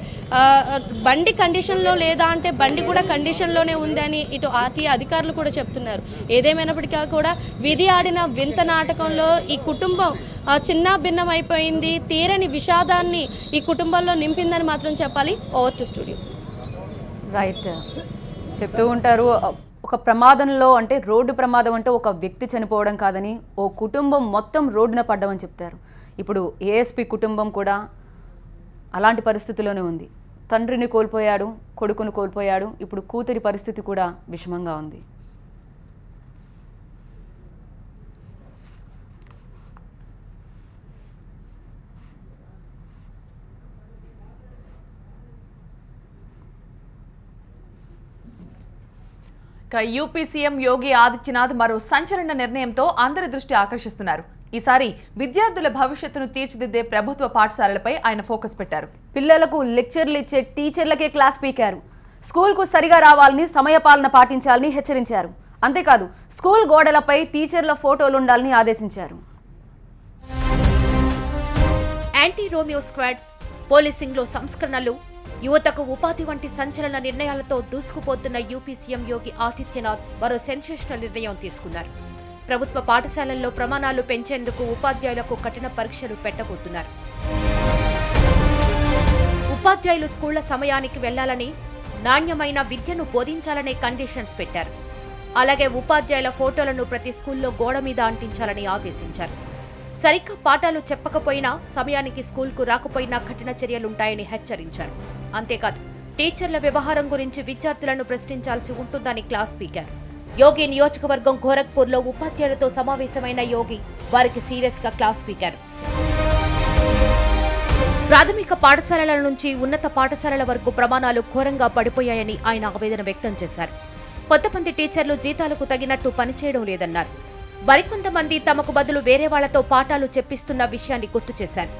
బండి కండిషన్లో లేదా అంటే బండి కూడా కండిషన్లోనే ఉందని ఇటు ఆర్టీఏ అధికారులు కూడా చెప్తున్నారు. ఏదేమైనప్పటికీ కూడా విధి ఆడిన వింత నాటకంలో ఈ కుటుంబం చిన్న భిన్నం అయిపోయింది. తీరని విషాదాన్ని ఈ కుటుంబంలో నింపిందని మాత్రం చెప్పాలి. Over to studio. రైట్, చెప్తూ ఉంటారు ఒక ప్రమాదంలో అంటే రోడ్డు ప్రమాదం అంటే ఒక వ్యక్తి చనిపోవడం కాదని, ఓ కుటుంబం మొత్తం రోడ్డున పడ్డమని చెప్తారు. ఇప్పుడు ఏఎస్పీ కుటుంబం కూడా అలాంటి పరిస్థితిలోనే ఉంది. తండ్రిని కోల్పోయాడు, కొడుకును కోల్పోయాడు, ఇప్పుడు కూతురి పరిస్థితి కూడా విషమంగా ఉంది. యూపీ సీఎం యోగి ఆదిత్యనాథ్ మరో సంచలన నిర్ణయంతో అందరి దృష్టి ఆకర్షిస్తున్నారు. ఈసారి విద్యార్థుల భవిష్యత్తును తీర్చిదిద్దే ప్రభుత్వ పాఠశాలలపై ఆయన ఫోకస్ పెట్టారు. పిల్లలకు లెక్చర్లు ఇచ్చే టీచర్లకే క్లాస్ పీకారు. స్కూల్కు సరిగా రావాలని, సమయపాలన పాటించాలని హెచ్చరించారు. అంతేకాదు స్కూల్ గోడలపై టీచర్ల ఫోటోలుండాలని ఆదేశించారు. యాంటీ రోమియో స్క్వాడ్స్, పోలీసింగ్లో సంస్కరణలు, యువతకు ఉపాధి వంటి సంచలన నిర్ణయాలతో దూసుకుపోతున్న యూపీ సీఎం యోగి ఆదిత్యనాథ్ మరో సెన్సేషనల్ నిర్ణయం తీసుకున్నారు. ప్రభుత్వ పాఠశాలల్లో ప్రమాణాలు పెంచేందుకు ఉపాధ్యాయులకు కఠిన పరీక్షలు పెట్టబోతున్నారు. ఉపాధ్యాయులు స్కూళ్ల సమయానికి వెళ్లాలని, నాణ్యమైన విద్యను బోధించాలనే కండిషన్స్ పెట్టారు. అలాగే ఉపాధ్యాయుల ఫోటోలను ప్రతి స్కూల్లో గోడ మీద అంటించాలని ఆదేశించారు. సరిగ్గా పాఠాలు చెప్పకపోయినా, సమయానికి స్కూల్కు రాకపోయినా కఠిన చర్యలుంటాయని హెచ్చరించారు. అంతేకాదు టీచర్ల వ్యవహారం గురించి విద్యార్థులను ప్రశ్నించాల్సి ఉంటుందని క్లాస్ పీకారు. యోగి నియోజకవర్గం గోరఖ్పూర్లో ఉపాధ్యాయులతో సమావేశమైన యోగి వారికి సీరియస్ గా క్లాస్ పీకారు. ప్రాథమిక పాఠశాలల నుంచి ఉన్నత పాఠశాలల వరకు ప్రమాణాలు ఘోరంగా పడిపోయాయని ఆయన ఆవేదన వ్యక్తం చేశారు. కొంతమంది టీచర్లు జీతాలకు తగినట్టు పనిచేయడం లేదన్నారు. మరికొంతమంది తమకు బదులు వేరే వాళ్లతో పాఠాలు చెప్పిస్తున్న విషయాన్ని గుర్తు చేశారు.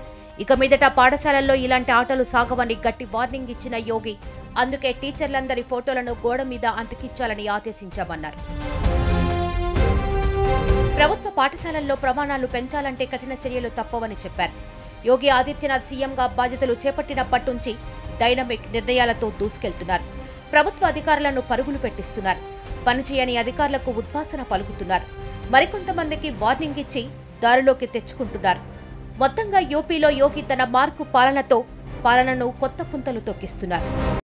ఇక మీదట పాఠశాలల్లో ఇలాంటి ఆటలు సాగవని గట్టి వార్నింగ్ ఇచ్చిన యోగి అందుకే టీచర్లందరి ఫోటోలను గోడ మీద అంటించాలని ఆదేశించామన్నారు. ప్రభుత్వ పాఠశాలల్లో ప్రమాణాలు పెంచాలంటే కఠిన చర్యలు తప్పవని చెప్పారు. యోగి ఆదిత్యనాథ్ సీఎంగా బాధ్యతలు చేపట్టినప్పటి నుంచి డైనమిక్ నిర్ణయాలతో దూసుకెళ్తున్నారు. ప్రభుత్వ అధికారులను పరుగులు పెట్టిస్తున్నారు. పనిచేయని అధికారులకు ఉద్వాసన పలుకుతున్నారు. మరికొంతమందికి వార్నింగ్ ఇచ్చి దారిలోకి తెచ్చుకుంటున్నారు. మొత్తంగా యూపీలో యోగి తన మార్పు పాలనతో పాలనను కొత్త పుంతలు తొక్కిస్తున్నారు.